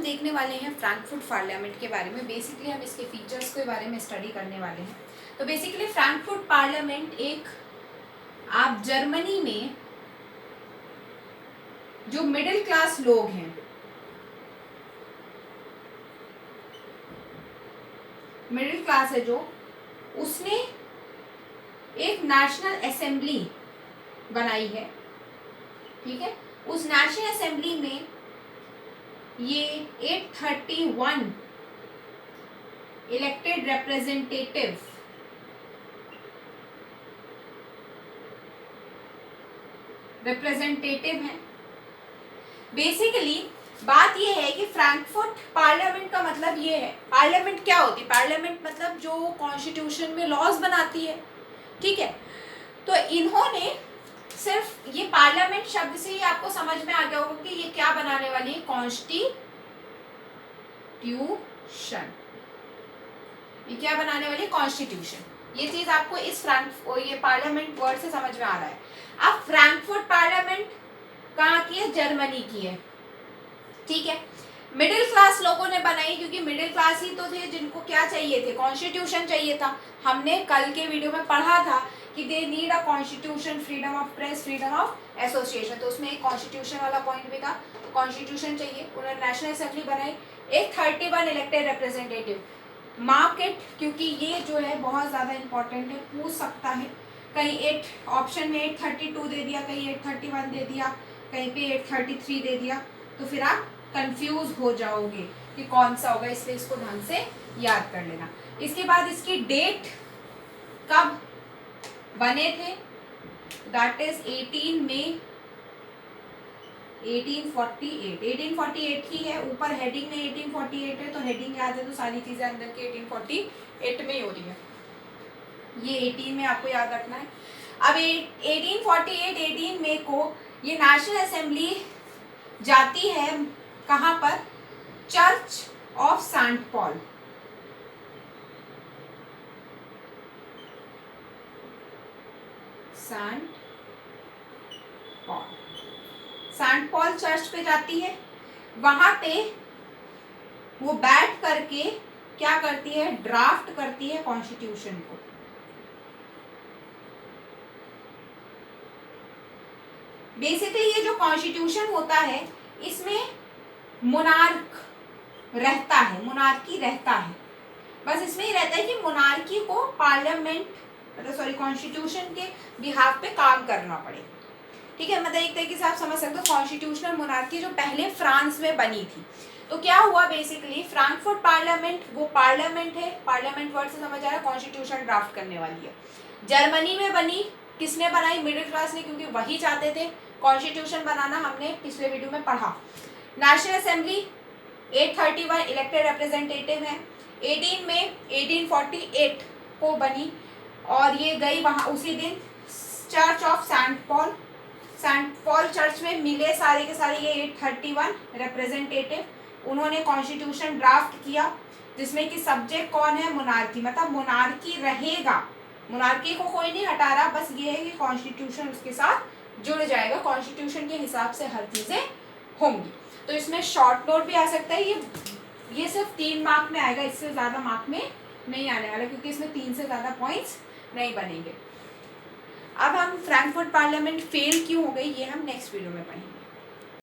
हम देखने वाले हैं फ्रैंकफर्ट पार्लियामेंट के बारे में। बेसिकली हम इसके फीचर्स के बारे में स्टडी करने वाले हैं। तो बेसिकली फ्रैंकफर्ट पार्लियामेंट एक, आप जर्मनी में जो मिडिल क्लास लोग हैं, मिडिल क्लास है जो, उसने एक नेशनल असेंबली बनाई है। ठीक है, उस नेशनल असेंबली में ये 831 इलेक्टेड रिप्रेजेंटेटिव हैं। बेसिकली बात ये है कि फ्रैंकफर्ट पार्लियामेंट का मतलब ये है, पार्लियामेंट क्या होती है? पार्लियामेंट मतलब जो कॉन्स्टिट्यूशन में लॉज बनाती है। ठीक है, तो इन्होंने सिर्फ ये पार्लियामेंट शब्द से ही आपको समझ में आ गया होगा कि ये क्या बनाने वाली है, कॉन्स्टिट्यूशन। ये क्या बनाने वाली है? कॉन्स्टिट्यूशन। ये चीज आपको इस ये पार्लियामेंट वर्ड से समझ में आ रहा है। अब फ्रैंकफर्ट पार्लियामेंट कहाँ की है? जर्मनी की है। ठीक है, मिडिल क्लास लोगों ने बनाई, क्योंकि मिडिल क्लास ही तो थे जिनको क्या चाहिए थे? कॉन्स्टिट्यूशन चाहिए था। हमने कल के वीडियो में पढ़ा था कि they need a constitution, freedom of press, freedom of association. तो उसमें एक कॉन्स्टिट्यूशन वाला पॉइंट भी था। तो कॉन्स्टिट्यूशन चाहिए, उन्होंने नेशनल असेंबली बनाई, एक 31 इलेक्टेड रिप्रेजेंटेटिव। मार्केट, क्योंकि ये जो है बहुत ज़्यादा इंपॉर्टेंट है, पूछ सकता है। कहीं 8 ऑप्शन में 832 दे दिया, कहीं 831 दे दिया, कहीं पे 833 दे दिया, तो फिर आप कंफ्यूज हो जाओगे कि कौन सा होगा, इसलिए इसको ढंग से याद कर लेना। इसके बाद इसकी डेट कब बने थे? दैट इज 18 मई 1848। 1848 ही है, ऊपर हेडिंग में 1848 है, तो हेडिंग याद है तो सारी चीजें अंदर की 1848 में ही हो रही है। ये 18 में आपको याद रखना है। अब 1848 18 मई को ये नेशनल असेंबली जाती है कहाँ पर? Church of Saint Paul. Saint Paul church पे जाती है। वहां पे वो बैठ करके क्या करती है? ड्राफ्ट करती है कॉन्स्टिट्यूशन को। बेसिकली ये जो कॉन्स्टिट्यूशन होता है, इसमें मोनार्क रहता है, मोनार्की रहता है। बस इसमें ही रहता है कि मोनार्की को पार्लियामेंट, मतलब सॉरी, कॉन्स्टिट्यूशन के बिहाफ पे काम करना पड़े। ठीक है, मतलब एक तरीके से आप समझ सकते हो कॉन्स्टिट्यूशनल मोनार्की जो पहले फ्रांस में बनी थी। तो क्या हुआ बेसिकली, फ्रैंकफर्ट पार्लियामेंट वो पार्लियामेंट है, पार्लियामेंट वर्ड से समझ आ रहा है, कॉन्स्टिट्यूशन ड्राफ्ट करने वाली है। जर्मनी में बनी, किसने बनाई? मिडिल क्लास ने, क्योंकि वही चाहते थे कॉन्स्टिट्यूशन बनाना, हमने पिछले वीडियो में पढ़ा। नेशनल असेंबली 831 इलेक्टेड रिप्रेजेंटेटिव है, 18 मई 1848 को बनी, और ये गई वहाँ उसी दिन church of Saint Paul church में मिले सारे के सारे ये 831 रिप्रेजेंटेटिव। उन्होंने कॉन्स्टिट्यूशन ड्राफ्ट किया, जिसमें कि सब्जेक्ट कौन है? मोनार्की, मतलब मोनार्की रहेगा, मोनार्की को कोई नहीं हटा रहा, बस ये है कि कॉन्स्टिट्यूशन उसके साथ जुड़ जाएगा, कॉन्स्टिट्यूशन के हिसाब से हर चीजें होंगी। तो इसमें शॉर्ट नोट भी आ सकता है। ये सिर्फ 3 मार्क में आएगा, इससे ज्यादा मार्क में नहीं आने वाला, क्योंकि इसमें 3 से ज्यादा पॉइंट्स नहीं बनेंगे। अब हम फ्रैंकफर्ट पार्लियामेंट फेल क्यों हो गई, ये हम नेक्स्ट वीडियो में पढ़ेंगे।